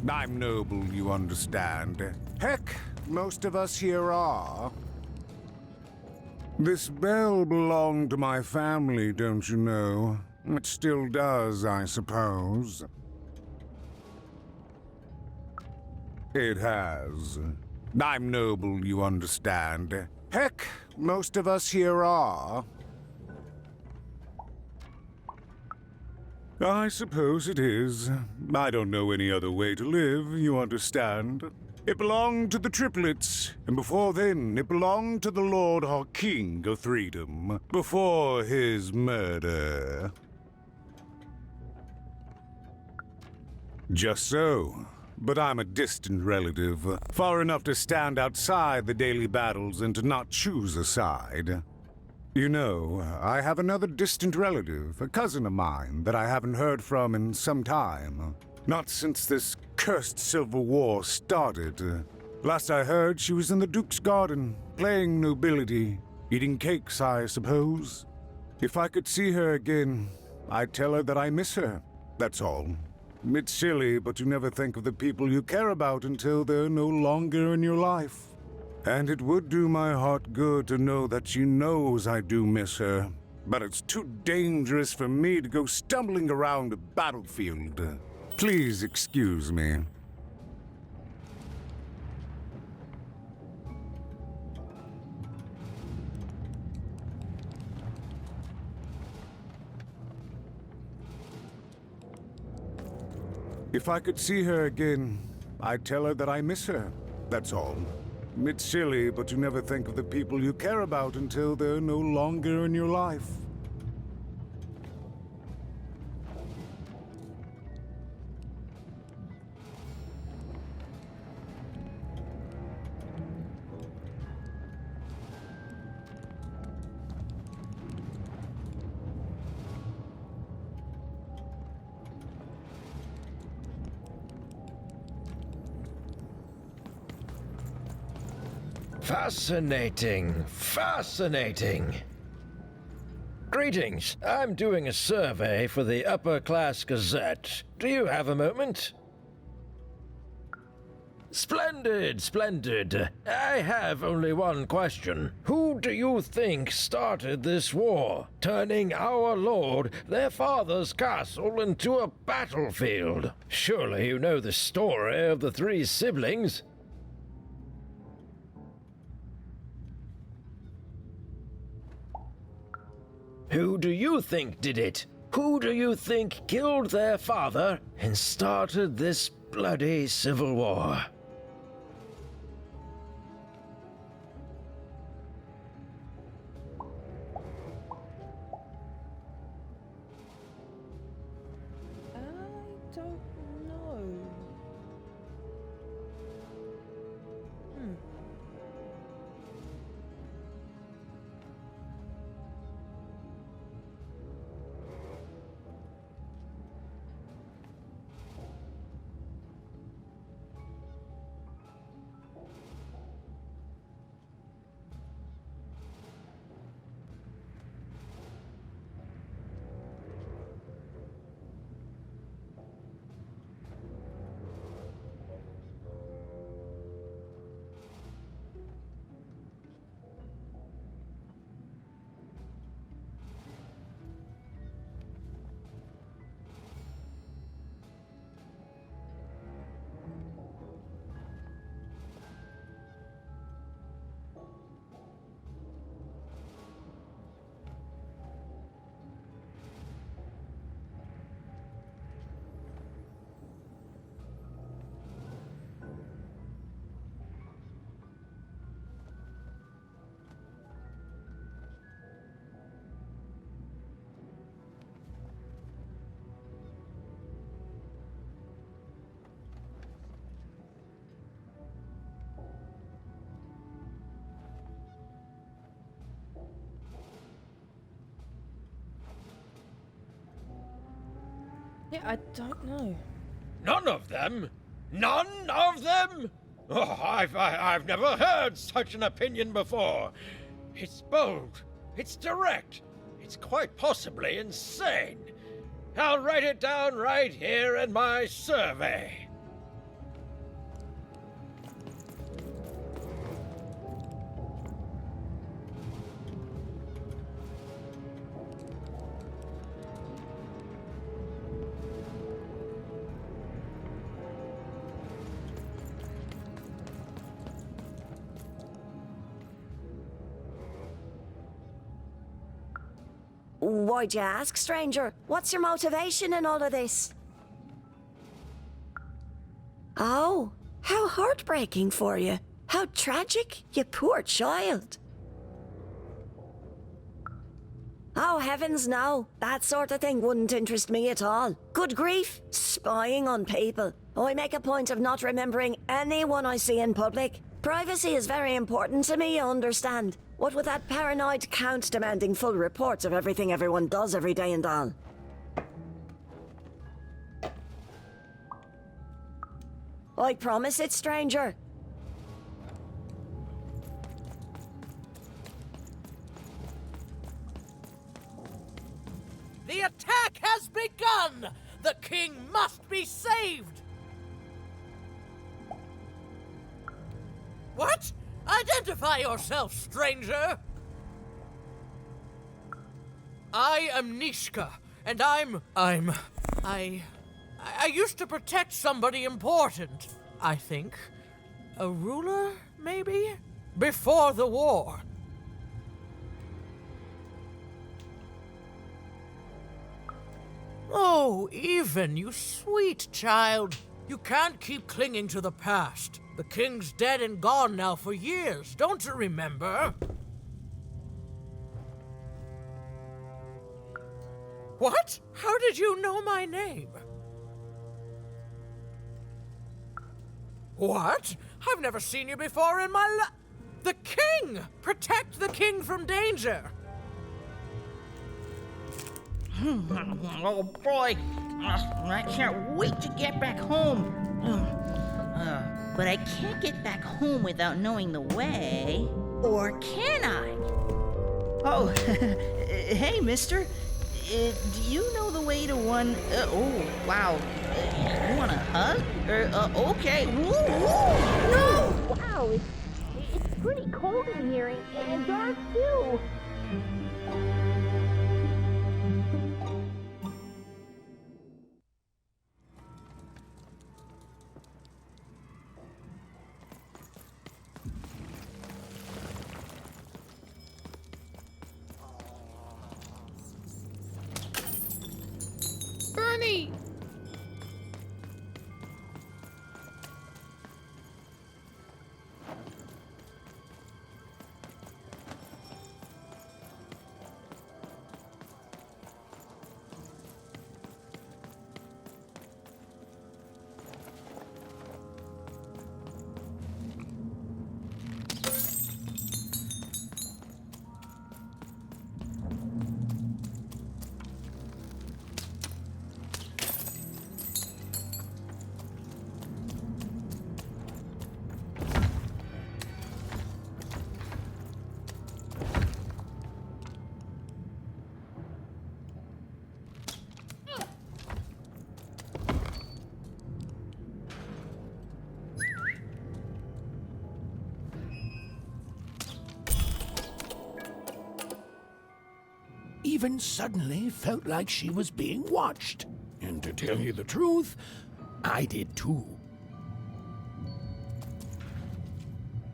I'm noble, you understand. Heck, most of us here are. This bell belonged to my family, don't you know? It still does, I suppose. It has. I'm noble, you understand. Heck, most of us here are. I suppose it is. I don't know any other way to live, you understand. It belonged to the triplets, and before then it belonged to the Lord or King of Freedom, before his murder. Just so. But I'm a distant relative, far enough to stand outside the daily battles and to not choose a side. You know, I have another distant relative, a cousin of mine, that I haven't heard from in some time. Not since this cursed Civil War started. Last I heard, she was in the Duke's garden, playing nobility, eating cakes, I suppose. If I could see her again, I'd tell her that I miss her, that's all. It's silly, but you never think of the people you care about until they're no longer in your life. And it would do my heart good to know that she knows I do miss her. But it's too dangerous for me to go stumbling around a battlefield. Please excuse me. If I could see her again, I'd tell her that I miss her, that's all. It's silly, but you never think of the people you care about until they're no longer in your life. Fascinating. Fascinating. Greetings. I'm doing a survey for the Upper Class Gazette. Do you have a moment? Splendid, splendid. I have only one question. Who do you think started this war, turning our lord, their father's castle, into a battlefield? Surely you know the story of the three siblings. Who do you think did it? Who do you think killed their father and started this bloody civil war? I don't know. Yeah, I don't know. None of them? None of them? Oh, I've never heard such an opinion before. It's bold. It's direct. It's quite possibly insane. I'll write it down right here in my survey. Why'd you ask, stranger? What's your motivation in all of this? Oh, how heartbreaking for you. How tragic, you poor child. Oh, heavens no. That sort of thing wouldn't interest me at all. Good grief, spying on people. I make a point of not remembering anyone I see in public. Privacy is very important to me, you understand. What with that paranoid count demanding full reports of everything everyone does every day and all. I promise it, stranger. The attack has begun! The king must be saved! What? Identify yourself, stranger! I am Nishka, and I used to protect somebody important, I think. A ruler, maybe? Before the war. Oh, Even, you sweet child. You can't keep clinging to the past. The king's dead and gone now for years, don't you remember? What? How did you know my name? What? I've never seen you before in my life. The king! Protect the king from danger! Oh boy, I can't wait to get back home. But I can't get back home without knowing the way. Or can I? Oh, hey, mister. Do you know the way to one... oh, wow. You want a hug? Okay. Woo, woo. No! Wow, it's pretty cold in here and dark too. Bernie! Even suddenly felt like she was being watched. And to tell you the truth, I did too.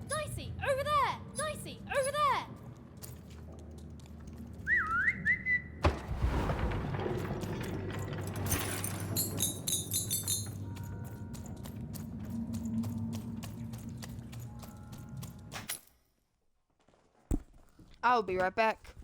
Dicey, over there! Dicey, over there! I'll be right back.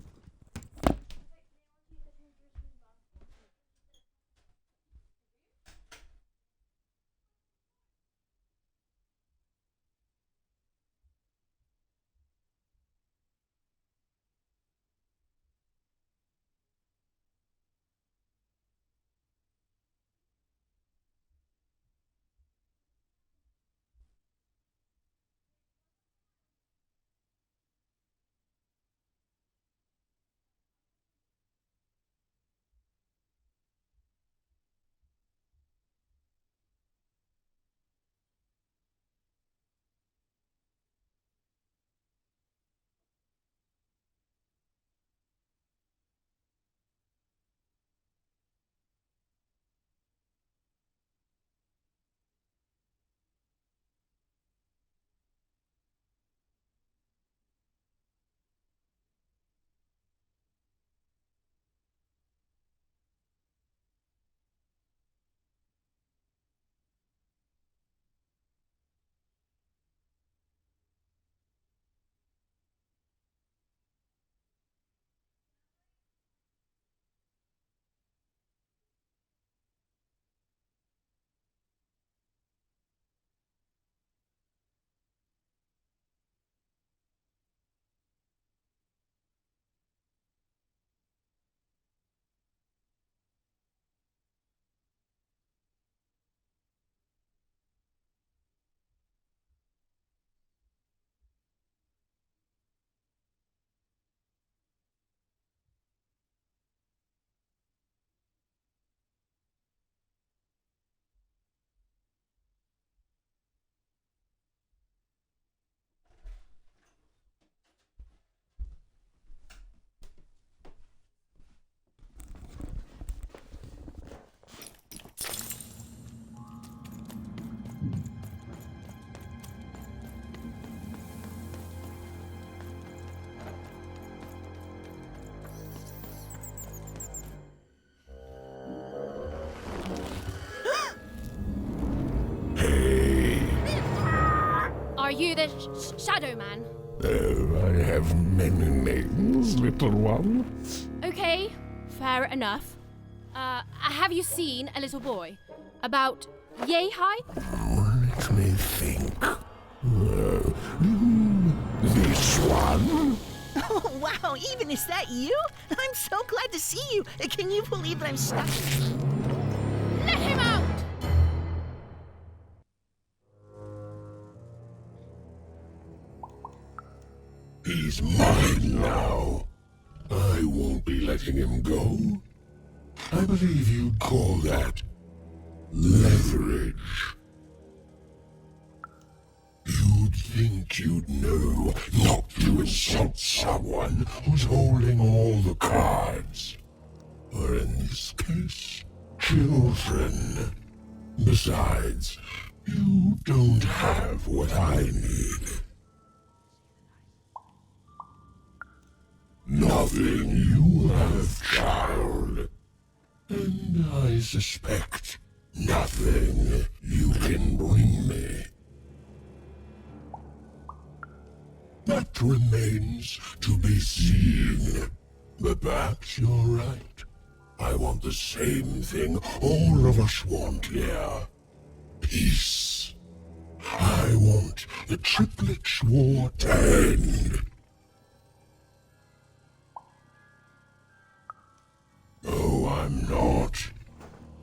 you the Shadow Man? Oh, I have many names, little one. Okay, fair enough. Have you seen a little boy? About yay high? Let me think. This one? Oh, wow, Even, is that you? I'm so glad to see you. Can you believe that I'm stuck? Let him out! He's mine now. I won't be letting him go. I believe you'd call that leverage. You'd think you'd know not to insult someone who's holding all the cards. Or in this case, children. Besides, you don't have what I need. Nothing you have, child. And I suspect nothing you can bring me. That remains to be seen. But perhaps you're right. I want the same thing all of us want here. Peace. I want the Triplets' War to end. No, I'm not.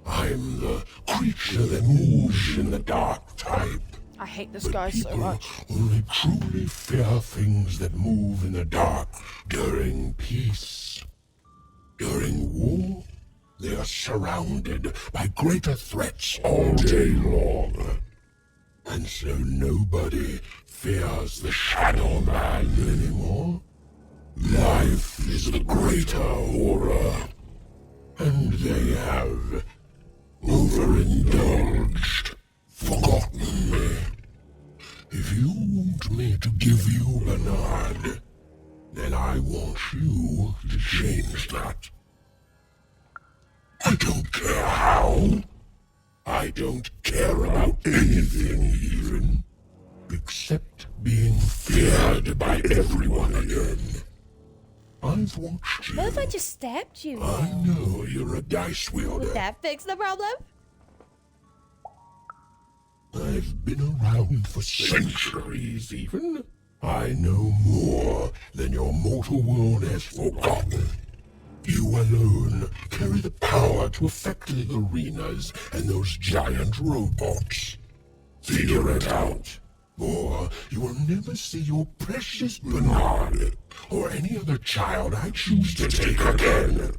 I'm the creature that moves in the dark type. I hate this guy so People much. only truly fear things that move in the dark during peace. During war, they are surrounded by greater threats all day long. And so nobody fears the Shadow Man anymore. Life is the greater horror. And they have overindulged, forgotten me. If you want me to give you Bernard, then I want you to change that. I don't care how. I don't care about anything even, except being feared by everyone again. I've watched you. What if I just stabbed you? I know you're a dice wielder. Would that fix the problem? I've been around for centuries, even. I know more than your mortal world has forgotten. You alone carry the power to affect the arenas and those giant robots. Figure it out, or you will never see your precious Bernard or any other child I choose to take again.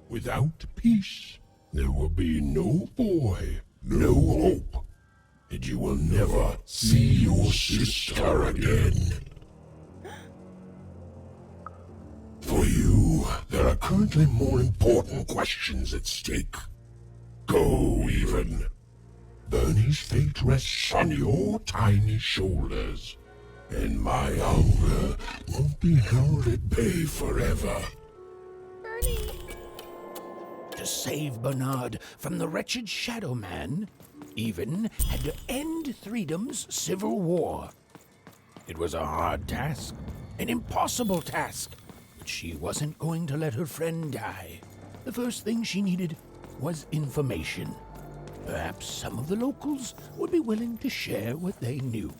Without peace, there will be no boy, no hope, and you will never see your sister again. For you, there are currently more important questions at stake. Go, Even. Bernie's fate rests on your tiny shoulders, and my hunger won't be held at bay forever. Bernie. To save Bernard from the wretched Shadow Man, Even had to end Threedom's civil war. It was a hard task, an impossible task, but she wasn't going to let her friend die. The first thing she needed was information. Perhaps some of the locals would be willing to share what they knew.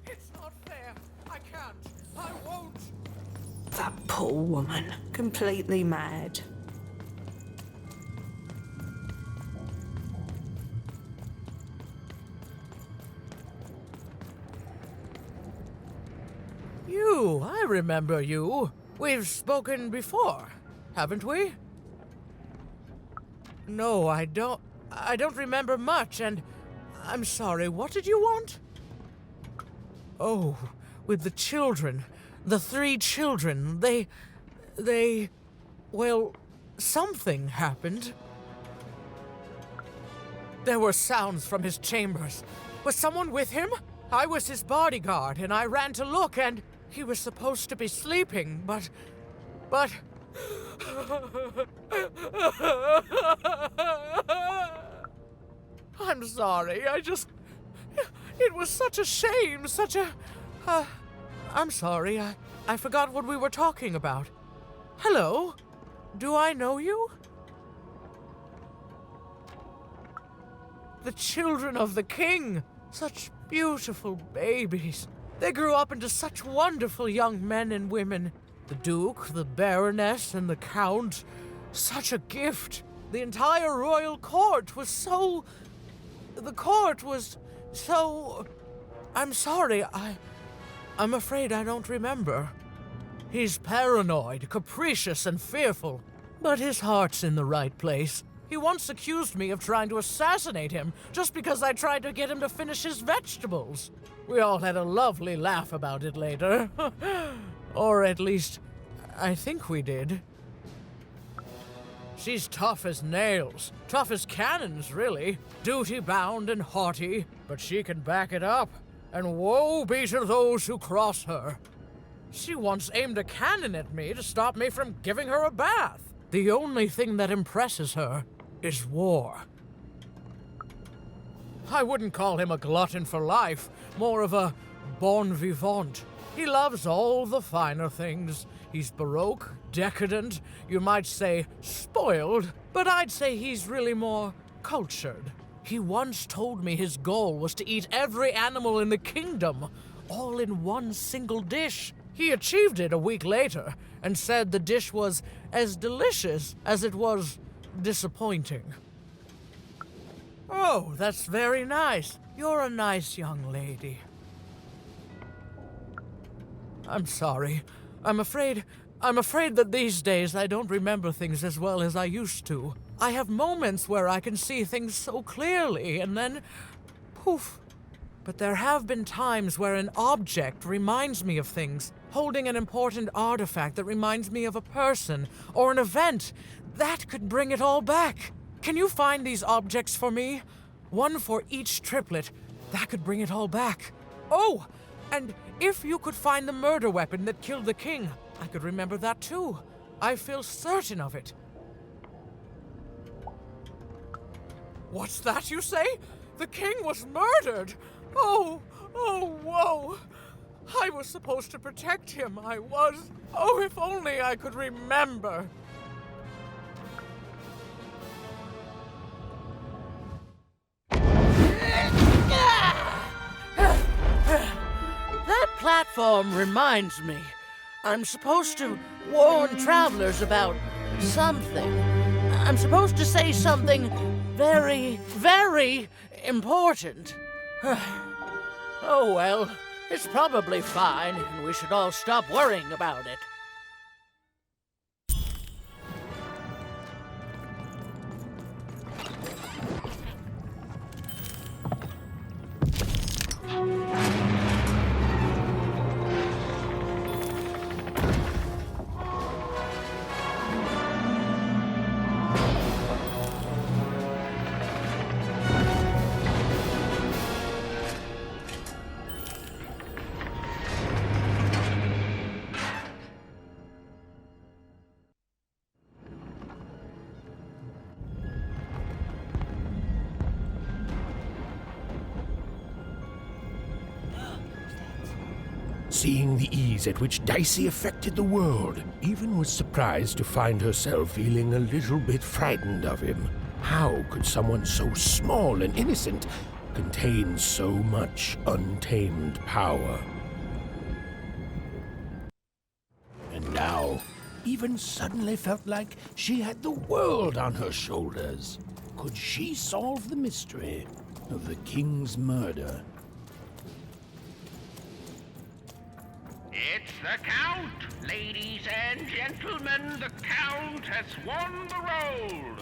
It's not fair. I can't. I won't. That poor woman, completely mad. You, I remember you. We've spoken before, haven't we? No, I don't remember much, and I'm sorry, what did you want? Oh, with the children. The 3 children. Well, something happened. There were sounds from his chambers. Was someone with him? I was his bodyguard, and I ran to look, and he was supposed to be sleeping, but... I'm sorry, it was such a shame, I'm sorry, I forgot what we were talking about. Hello? Do I know you? The children of the king! Such beautiful babies. They grew up into such wonderful young men and women. The Duke, the Baroness, and the Count. Such a gift. The entire royal court was so... The court was so... I'm sorry, I'm afraid I don't remember. He's paranoid, capricious, and fearful. But his heart's in the right place. He once accused me of trying to assassinate him just because I tried to get him to finish his vegetables. We all had a lovely laugh about it later. Or at least, I think we did. She's tough as nails. Tough as cannons, really. Duty-bound and haughty, but she can back it up. And woe be to those who cross her. She once aimed a cannon at me to stop me from giving her a bath. The only thing that impresses her is war. I wouldn't call him a glutton for life, more of a bon vivant. He loves all the finer things. He's baroque, decadent, you might say spoiled, but I'd say he's really more cultured. He once told me his goal was to eat every animal in the kingdom, all in one single dish. He achieved it a week later, and said the dish was as delicious as it was disappointing. Oh, that's very nice. You're a nice young lady. I'm sorry. I'm afraid that these days I don't remember things as well as I used to. I have moments where I can see things so clearly, and then poof. But there have been times where an object reminds me of things, holding an important artifact that reminds me of a person or an event. That could bring it all back. Can you find these objects for me? One for each triplet. That could bring it all back. Oh, and if you could find the murder weapon that killed the king, I could remember that too. I feel certain of it. What's that you say? The king was murdered! Oh, whoa! I was supposed to protect him, I was. Oh, if only I could remember. That platform reminds me. I'm supposed to warn travelers about something. I'm supposed to say something very, very important. Oh well, it's probably fine, and we should all stop worrying about it. Seeing the ease at which Dicey affected the world, Even was surprised to find herself feeling a little bit frightened of him. How could someone so small and innocent contain so much untamed power? And now, Even suddenly felt like she had the world on her shoulders. Could she solve the mystery of the king's murder? It's the Count! Ladies and gentlemen, the Count has won the role!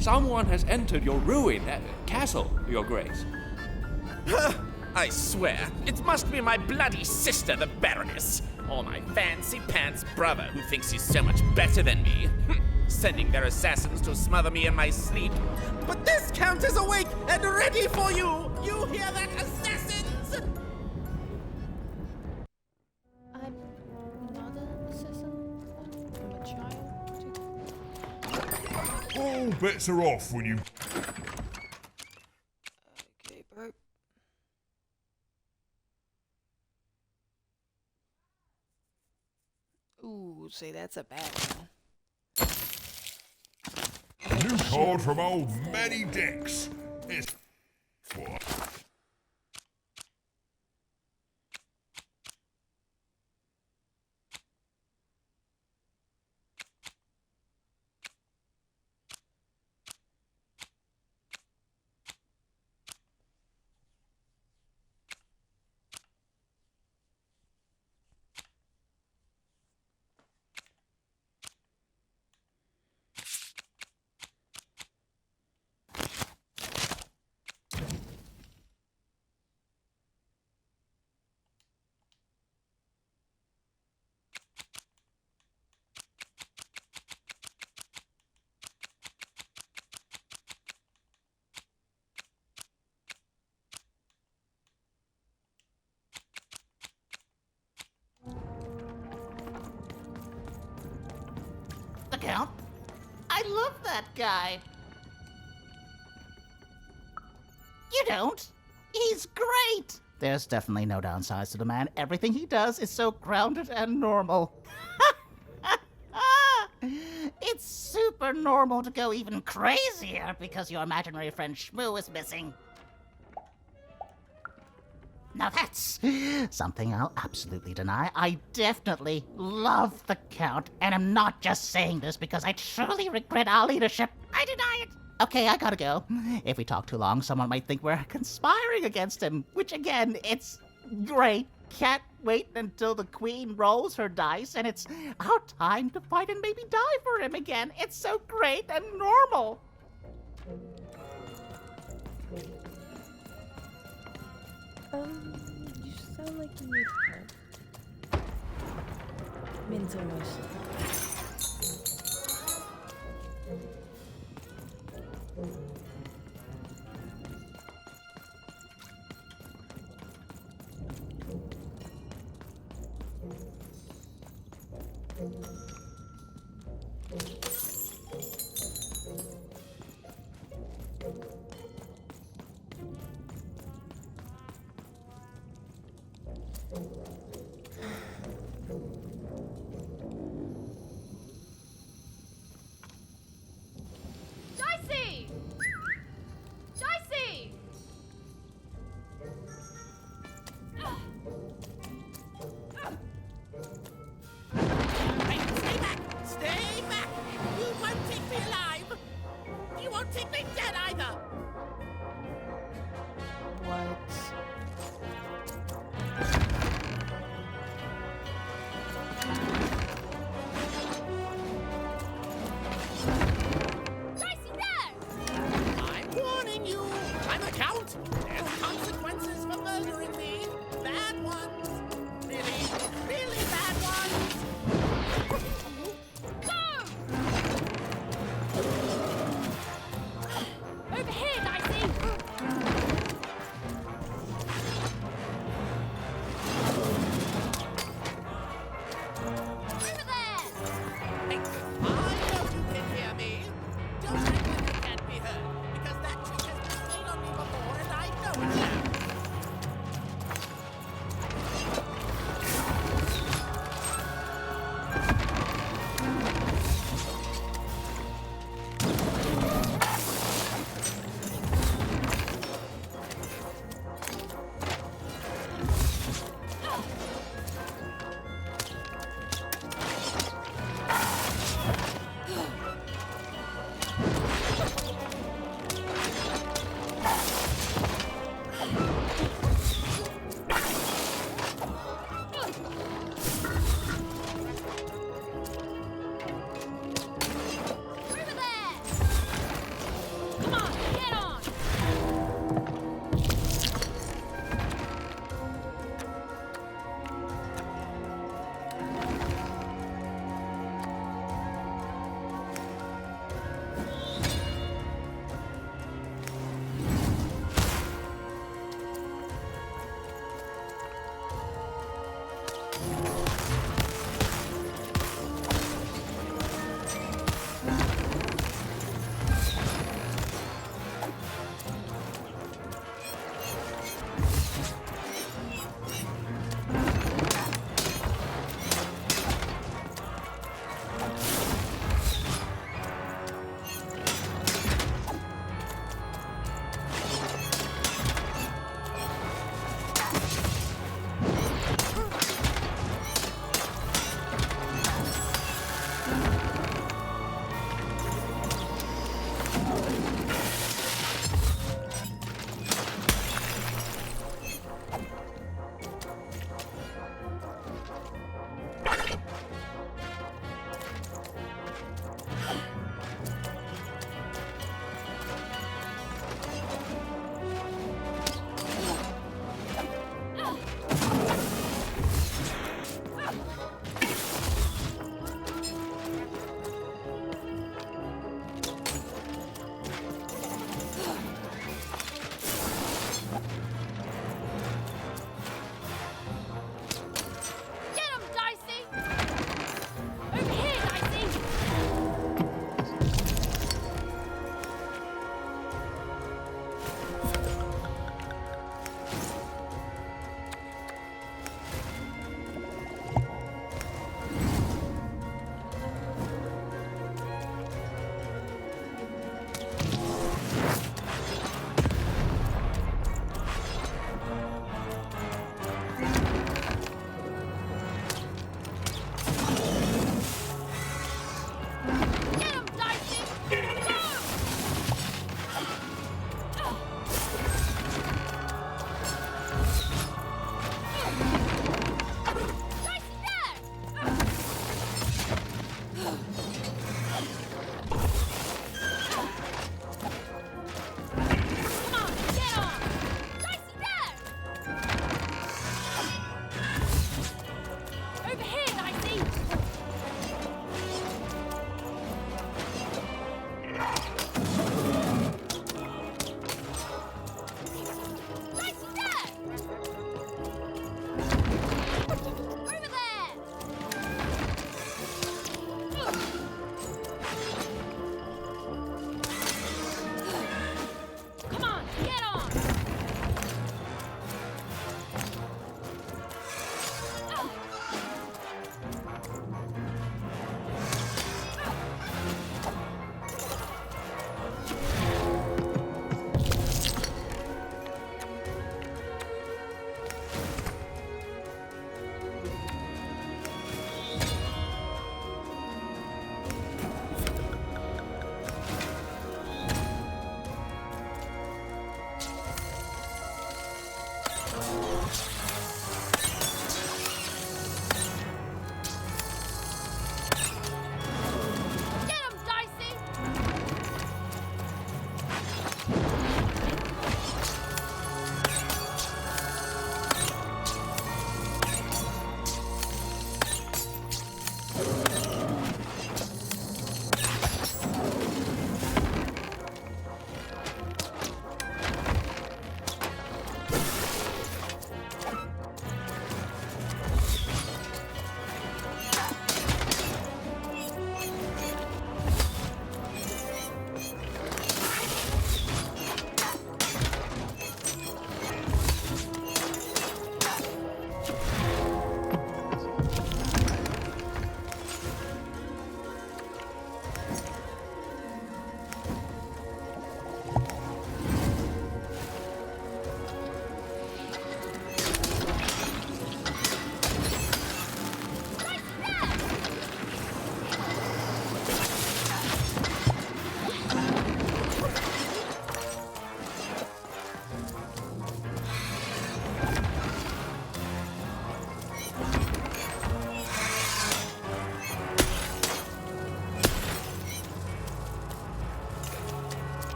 Someone has entered your ruined castle, Your Grace. I swear, it must be my bloody sister, the Baroness, or my fancy-pants brother who thinks he's so much better than me, sending their assassins to smother me in my sleep. But this Count is awake and ready for you! You hear that, assassins? I'm not an assassin. I'm a child. All bets are off when you... Okay, bro. Ooh, see, that's a bad one. New card from old Manny Dex. It's... The Count? I love that guy. You don't? He's great! There's definitely no downsides to the man. Everything he does is so grounded and normal. It's super normal to go even crazier because your imaginary friend Shmoo is missing. Now that's something I'll absolutely deny. I definitely love the Count, and I'm not just saying this because I truly regret our leadership. I deny it. Okay, I gotta go. If we talk too long, someone might think we're conspiring against him, which again, it's great. Can't wait until the Queen rolls her dice and it's our time to fight and maybe die for him again. It's so great and normal. You sound like you need help. Mental motion. Dicey! Dicey!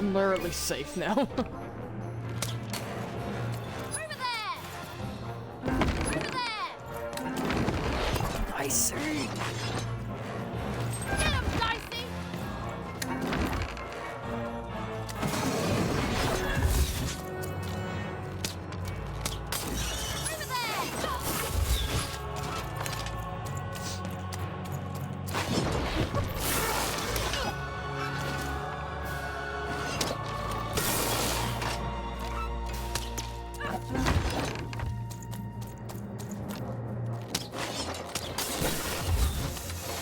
I'm literally safe now. Over there! I see. Get him, Dicey! Over there!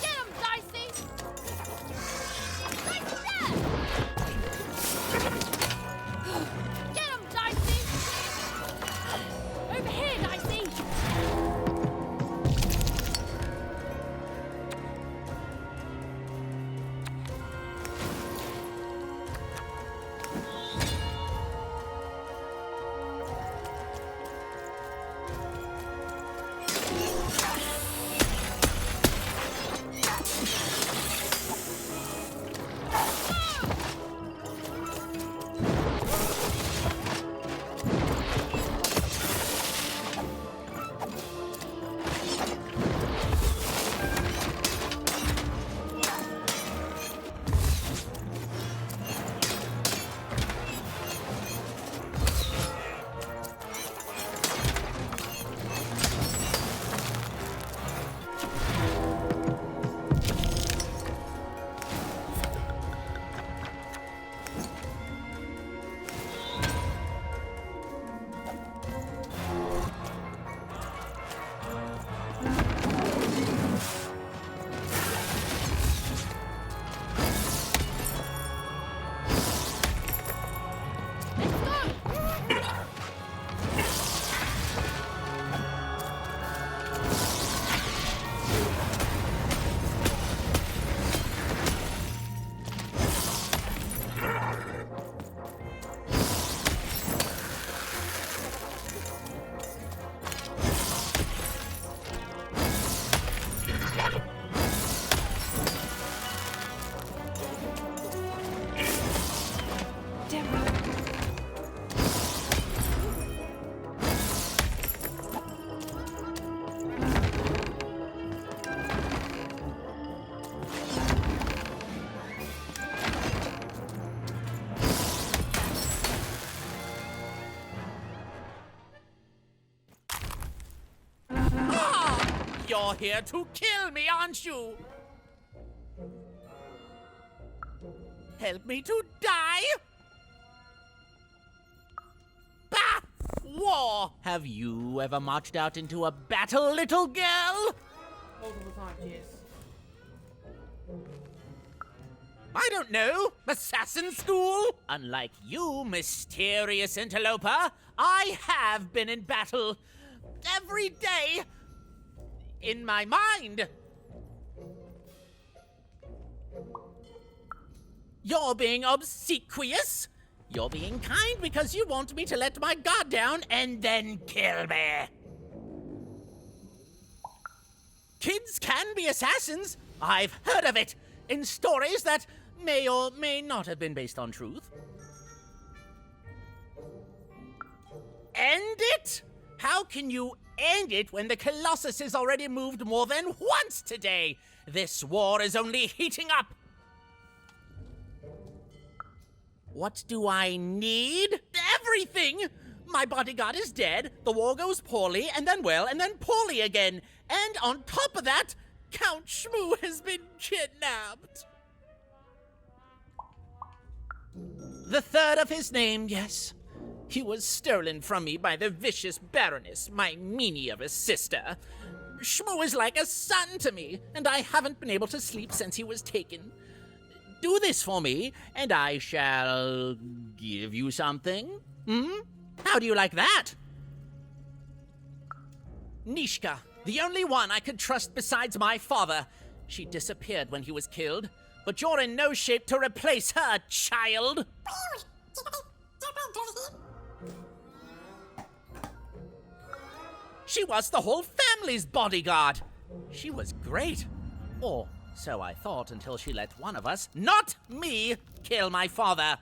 Get him, Dicey! Right there! Get him, Dicey! Over here, Dicey! You're here to kill me, aren't you? Help me to die? Bah! War! Have you ever marched out into a battle, little girl? Multiple times, yes. I don't know. Assassin school? Unlike you, mysterious interloper, I have been in battle. Every day. In my mind. You're being obsequious. You're being kind because you want me to let my guard down and then kill me. Kids can be assassins. I've heard of it in stories that may or may not have been based on truth. End it? How can you end it when the Colossus has already moved more than once today? This war is only heating up. What do I need? Everything! My bodyguard is dead, the war goes poorly, and then well, and then poorly again. And on top of that, Count Shmoo has been kidnapped. The third of his name, yes. He was stolen from me by the vicious Baroness, my meanie of a sister. Shmoo is like a son to me, and I haven't been able to sleep since he was taken. Do this for me, and I shall give you something. How do you like that? Nishka, the only one I could trust besides my father. She disappeared when he was killed, but you're in no shape to replace her, child. She was the whole family's bodyguard. She was great. Or so I thought until she let one of us, not me, kill my father.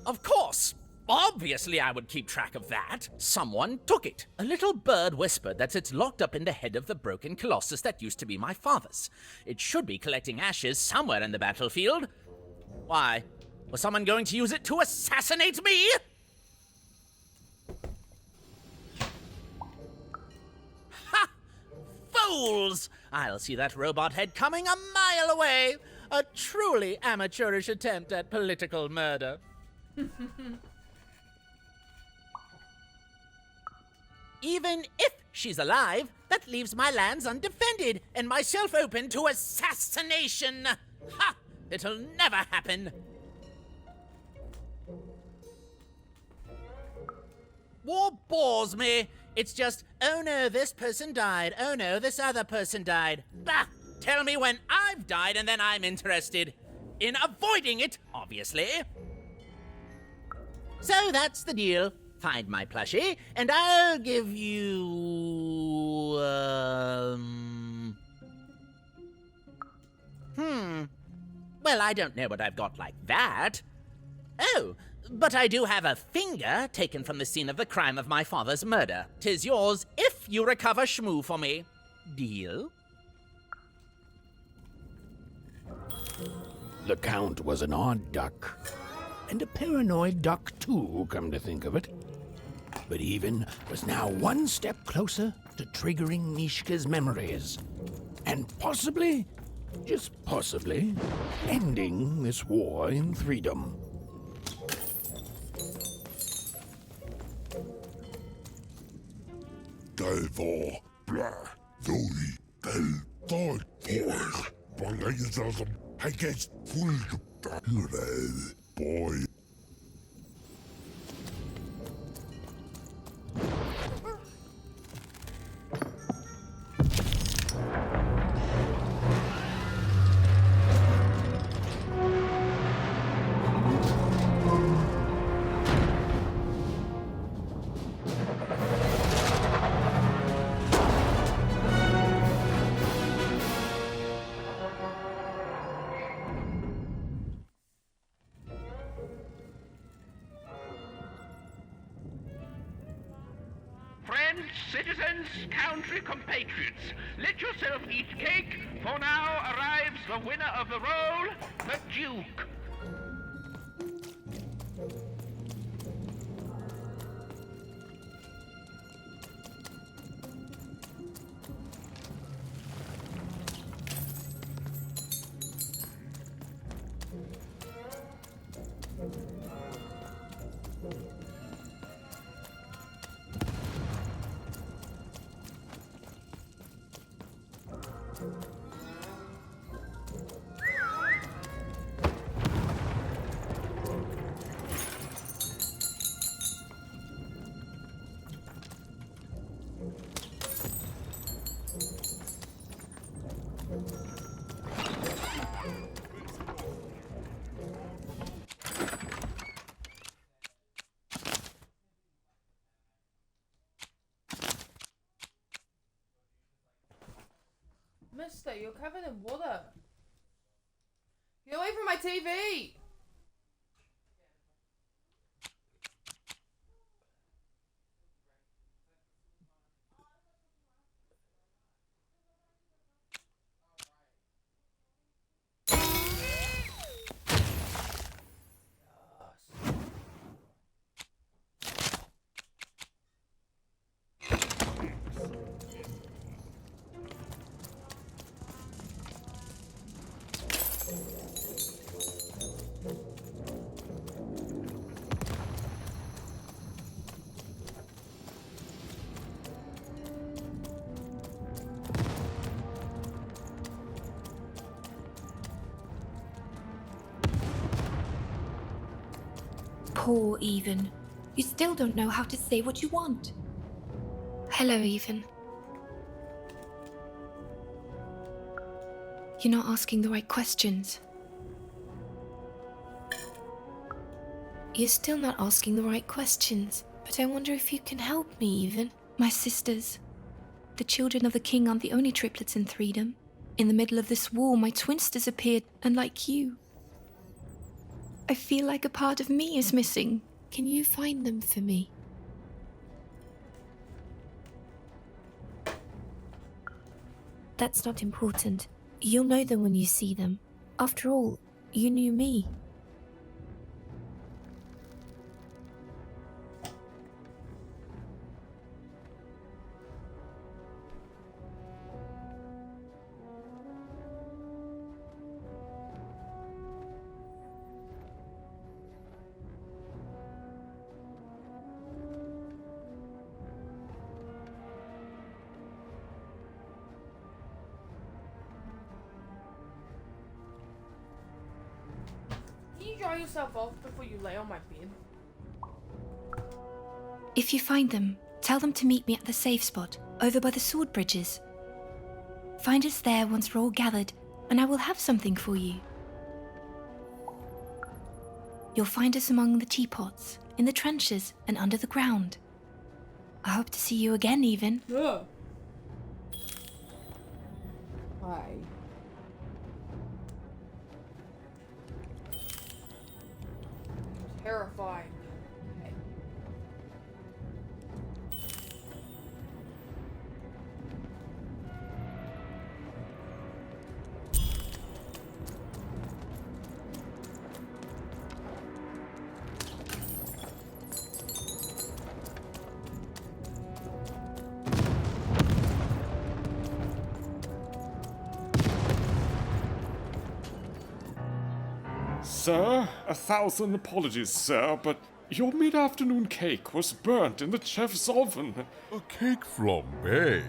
Of course. Obviously, I would keep track of that. Someone took it. A little bird whispered that it's locked up in the head of the broken colossus that used to be my father's. It should be collecting ashes somewhere in the battlefield. Why? Was someone going to use it to assassinate me? Ha! Fools! I'll see that robot head coming a mile away. A truly amateurish attempt at political murder. Even if she's alive, that leaves my lands undefended and myself open to assassination. Ha! It'll never happen. War bores me. It's just, oh no, this person died. Oh no, this other person died. Bah! Tell me when I've died and then I'm interested. In avoiding it, obviously. So that's the deal. Find my plushie, and I'll give you... Well, I don't know what I've got like that. Oh, but I do have a finger taken from the scene of the crime of my father's murder. 'Tis yours if you recover Shmoo for me. Deal? The Count was an odd duck. And a paranoid duck, too, come to think of it. But Even was now one step closer to triggering Mishka's memories. And possibly, just possibly, ending this war in Freedom. Delvor, blah, Zoe, Del, Thor, Thor, Bangayasm, I guess, full boy. Friends, citizens, country compatriots, let yourself eat cake, for now arrives the winner of the role, the Duke. Mister, you're covered in water. Get away from my TV! Poor Even. You still don't know how to say what you want. Hello, Even. You're not asking the right questions. You're still not asking the right questions, but I wonder if you can help me, Even. My sisters. The children of the king aren't the only triplets in Freedom. In the middle of this war, my twins disappeared, unlike you. I feel like a part of me is missing. Can you find them for me? That's not important. You'll know them when you see them. After all, you knew me. Can you dry yourself off before you lay on my bed? If you find them, tell them to meet me at the safe spot, over by the sword bridges. Find us there once we're all gathered, and I will have something for you. You'll find us among the teapots, in the trenches, and under the ground. I hope to see you again, even. Ugh. Hi. Terrifying. Okay. Sir, 1,000 apologies, sir, but your mid-afternoon cake was burnt in the chef's oven. A cake flambe?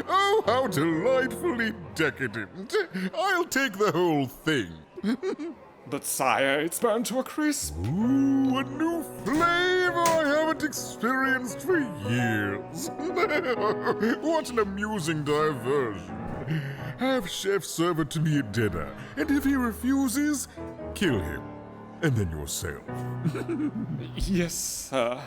Oh, how delightfully decadent. I'll take the whole thing. But sire, it's burned to a crisp. Ooh, a new flavor I haven't experienced for years. What an amusing diversion. Have chef serve it to me at dinner, and if he refuses, kill him. And then yourself. Yes, sir.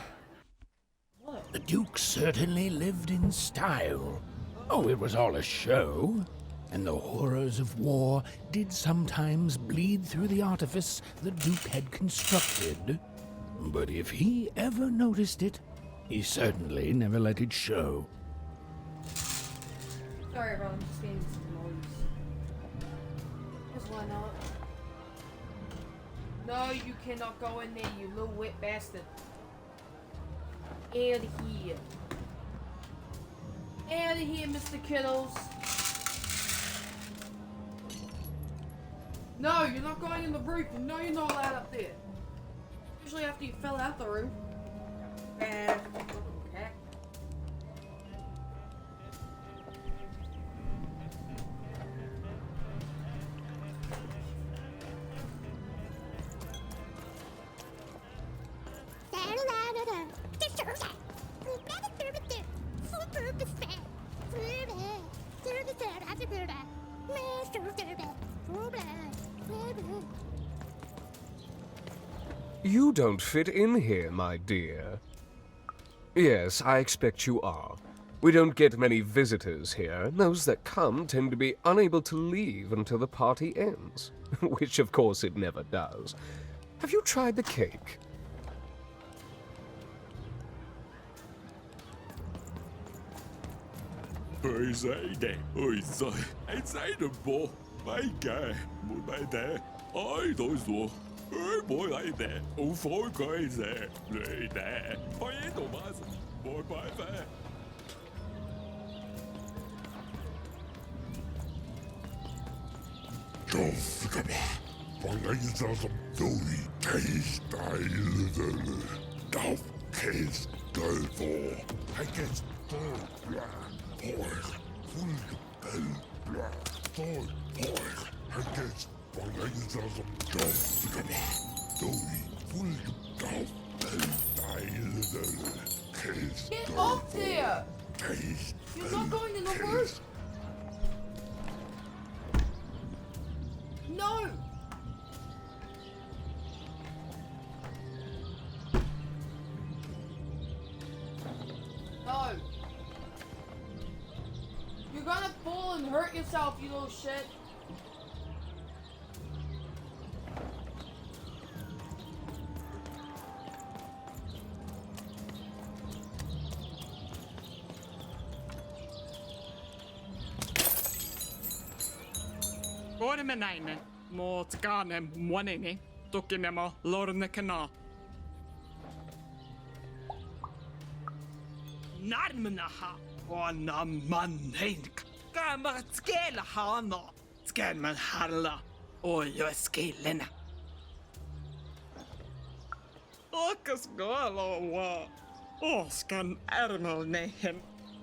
The Duke certainly lived in style. Oh, it was all a show. And the horrors of war did sometimes bleed through the artifice the Duke had constructed. But if he ever noticed it, he certainly never let it show. Sorry, everyone. I'm just getting some noise. Because why not? No, you cannot go in there, you little wet bastard. Out of here. Out of here, Mr. Kittles. No, you're not going in the roof. You know you're not allowed up there. Usually after you fell out the roof. Okay. You don't fit in here, my dear. Yes, I expect you are. We don't get many visitors here, and those that come tend to be unable to leave until the party ends. Which, of course, it never does. Have you tried the cake? Ôi giời nè, ôi giời, anh say được bộ, mấy kẻ, mỗi bài tè, ôi tôi rồi, ôi mỗi lại tè, ôi phối coi tè, lại tè, ôi đồ mà, mỗi bài tè. Çok bana yazalım doi testaylı dav kes dövü herkes dövla boy full bella boy herkes bana yazalım doi full dav testaylı kes Get off there! You're not going in the roof! No! No! You're gonna fall and hurt yourself, you little shit! Ormenainen, Mootkaane Monini, Tukinemo Lornekana. Narmnaha, Onamanink, Gamarskela Hana, Skanman Harla, Oyoskilena. Okas Galoa, Oskan Ermelnehen,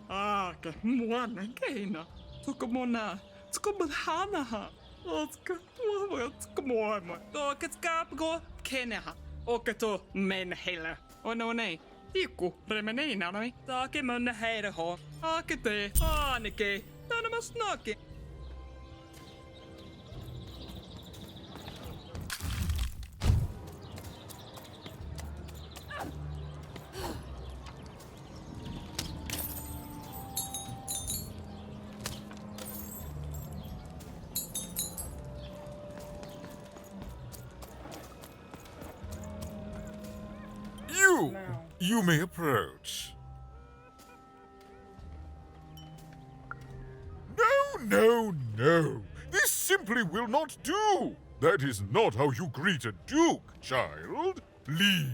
Ake Muanen Keina, Tukumona, Tukumanaha, Oska, Tukumorma, Okas Gabgo, Keneha, Okato Menhela, Onone. Tikku, remeneina noi, taake mönne heireho, aake tee, aanike, tänne snake. You may approach. No! This simply will not do! That is not how you greet a duke, child. Leave,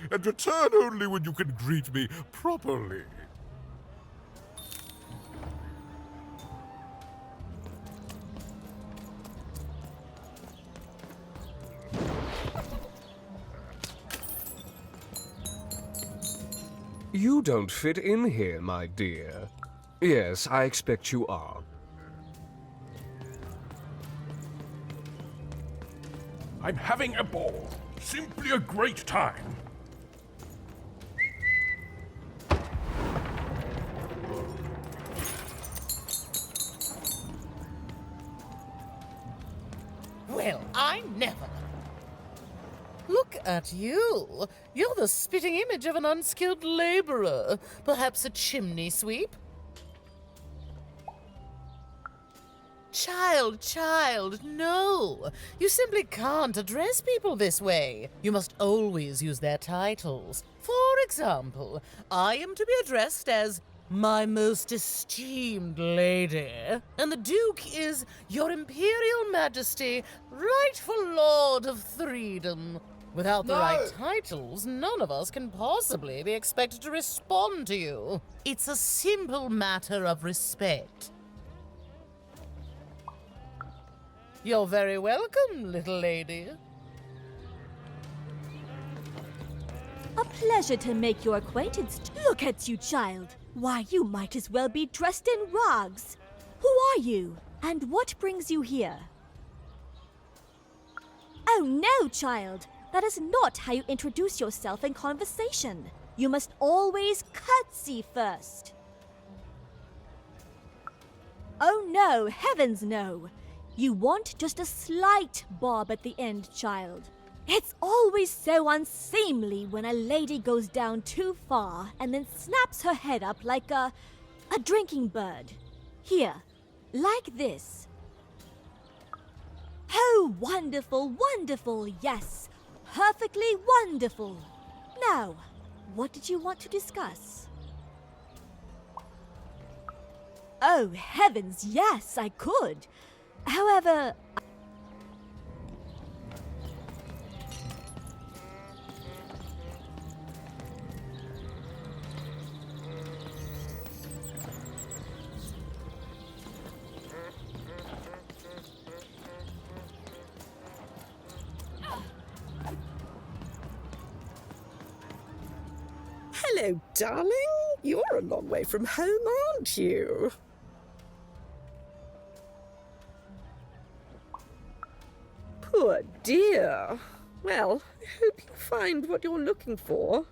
and return only when you can greet me properly. You don't fit in here, my dear. Yes, I expect you are. I'm having a ball. Simply a great time. Well, I never. Look at you. You're the spitting image of an unskilled laborer. Perhaps a chimney sweep? Child, no. You simply can't address people this way. You must always use their titles. For example, I am to be addressed as my most esteemed lady, and the Duke is Your Imperial Majesty, rightful Lord of Freedom. Without the right titles, none of us can possibly be expected to respond to you. It's a simple matter of respect. You're very welcome, little lady. A pleasure to make your acquaintance. Look at you, child. Why, you might as well be dressed in rags. Who are you? And what brings you here? Oh no, child. That is not how you introduce yourself in conversation. You must always curtsy first. Oh no, heavens no. You want just a slight bob at the end, child. It's always so unseemly when a lady goes down too far and then snaps her head up like a drinking bird. Here, like this. Oh, wonderful, wonderful, yes. Perfectly wonderful. Now, what did you want to discuss? Oh, heavens, yes, I could. However... Hello, darling. You're a long way from home, aren't you? Poor dear. Well, I hope you find what you're looking for.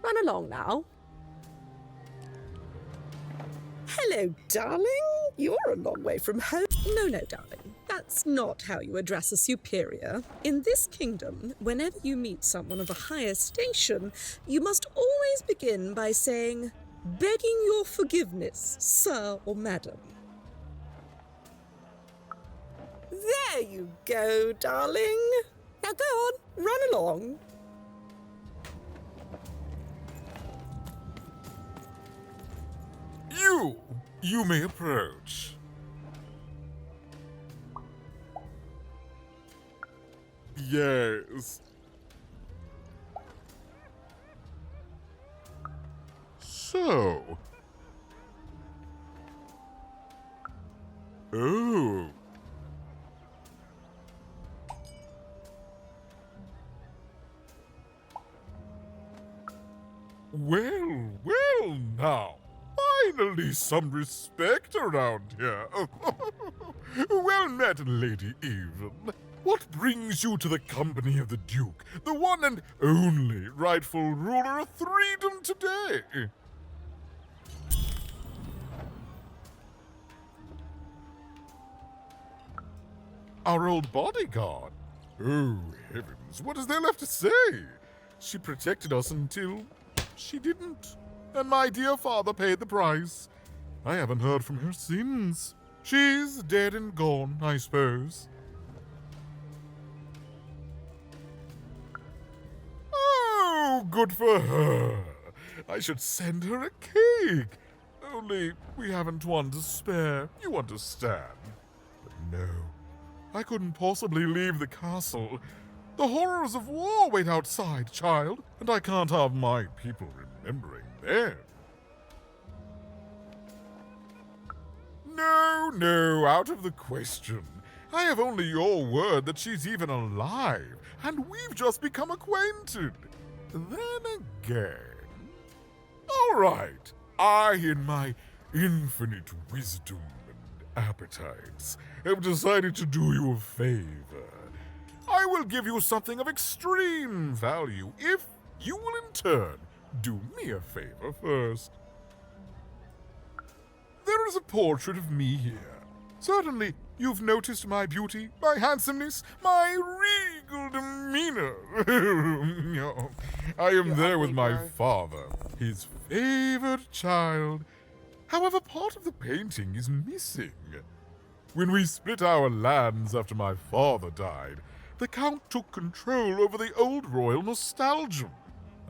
Run along now. Hello, darling. You're a long way from home. No, darling. That's not how you address a superior. In this kingdom, whenever you meet someone of a higher station, you must always begin by saying, "Begging your forgiveness, sir or madam." There you go, darling. Now go on, run along. You may approach. Yes. So. Oh. Well, well now. Finally some respect around here. Well met, Lady Even. What brings you to the company of the Duke, the one and only rightful ruler of Freedom today? Our old bodyguard. Oh, heavens, what is there left to say? She protected us until she didn't. And my dear father paid the price. I haven't heard from her since. She's dead and gone, I suppose. Oh, good for her. I should send her a cake. Only we haven't one to spare, you understand. But no, I couldn't possibly leave the castle. The horrors of war wait outside, child, and I can't have my people remembering them. No, out of the question. I have only your word that she's even alive, and we've just become acquainted. Then again... All right, I, in my infinite wisdom and appetites, have decided to do you a favor. I will give you something of extreme value if you will in turn do me a favor first. There is a portrait of me here. Certainly, you've noticed my beauty, my handsomeness, my regal demeanor. I am there with my father, his favored child. However, part of the painting is missing. When we split our lands after my father died, the Count took control over the old royal nostalgia.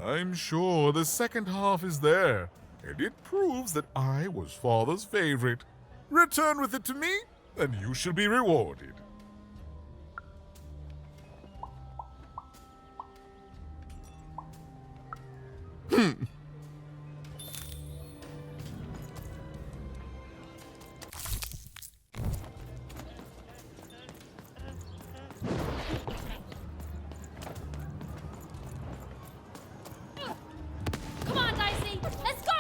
I'm sure the second half is there, and it proves that I was father's favorite. Return with it to me, and you shall be rewarded. Come on, Dicey, let's go!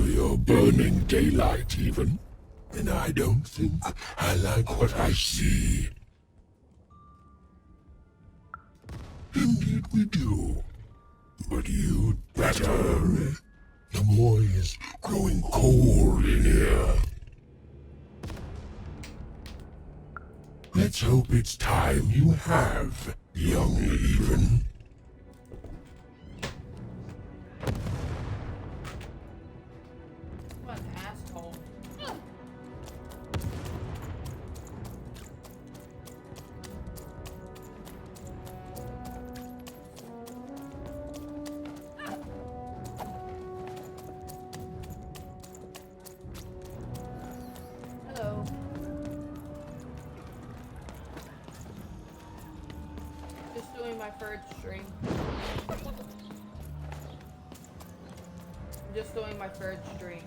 You're burning daylight even, and I don't think I like what I see. Indeed we do. But you'd better. The boy is growing cold in here. Let's hope it's time you have, young even. What an asshole. Hello. Just doing my third stream. I'm just doing my third stream.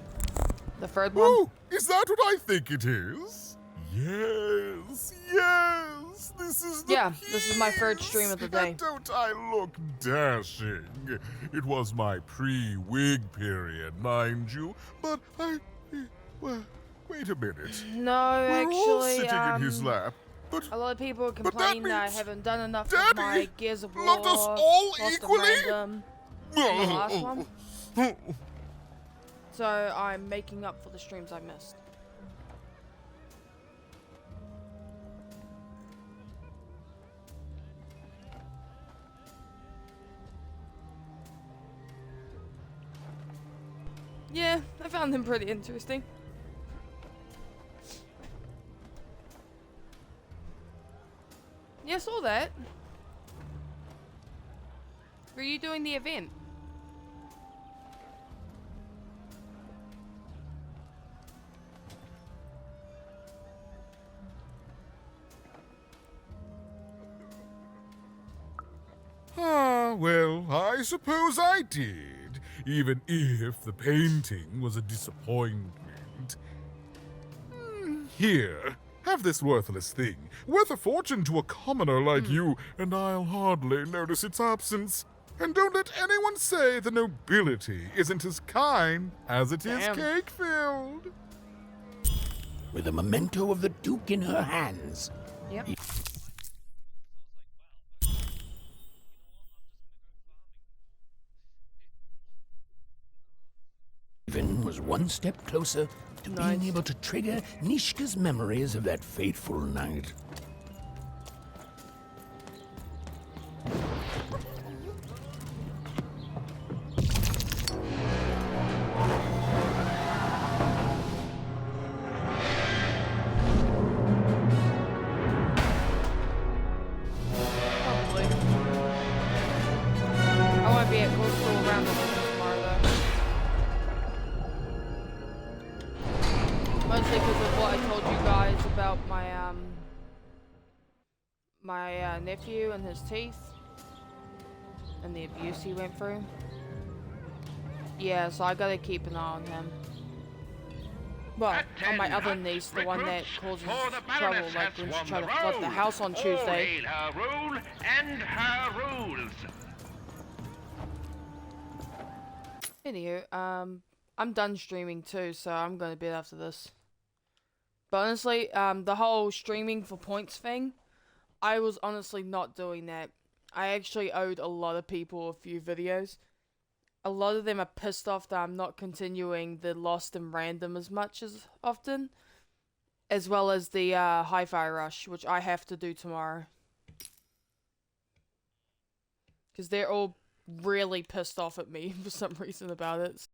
The third one? Oh, is that what I think it is? Yes, yes, this is the this is my third stream of the day. And don't I look dashing? It was my pre-wig period, mind you, but well, wait a minute. No, We're all actually, sitting in his lap, but a lot of people complain that I haven't done enough Daddy of my Gears of War. loved us all Lost and equally? Random, and the last one. So I'm making up for the streams I missed. Yeah, I found them pretty interesting. Yeah, I saw that. Were you doing the event? Ah, well, I suppose I did, even if the painting was a disappointment. Here, have this worthless thing, worth a fortune to a commoner like you, and I'll hardly notice its absence. And don't let anyone say the nobility isn't as kind as it is cake-filled. With a memento of the Duke in her hands. Yep. Even was one step closer to being able to trigger Nishka's memories of that fateful night. Probably. I won't be at Coastal around the tomorrow though. Mostly because of what I told you guys about my nephew and his teeth and the abuse he went through. Yeah, so I gotta keep an eye on him. Well, on my other niece, the one that causes trouble, like when she tried to flood the house on Tuesday. All hail her rule and her rules. Anywho, I'm done streaming too, so I'm gonna bed after this. But honestly, the whole streaming for points thing, I was honestly not doing that. I actually owed a lot of people a few videos. A lot of them are pissed off that I'm not continuing the Lost and Random as much as often. As well as the Hi-Fi Rush, which I have to do tomorrow. Because they're all really pissed off at me for some reason about it.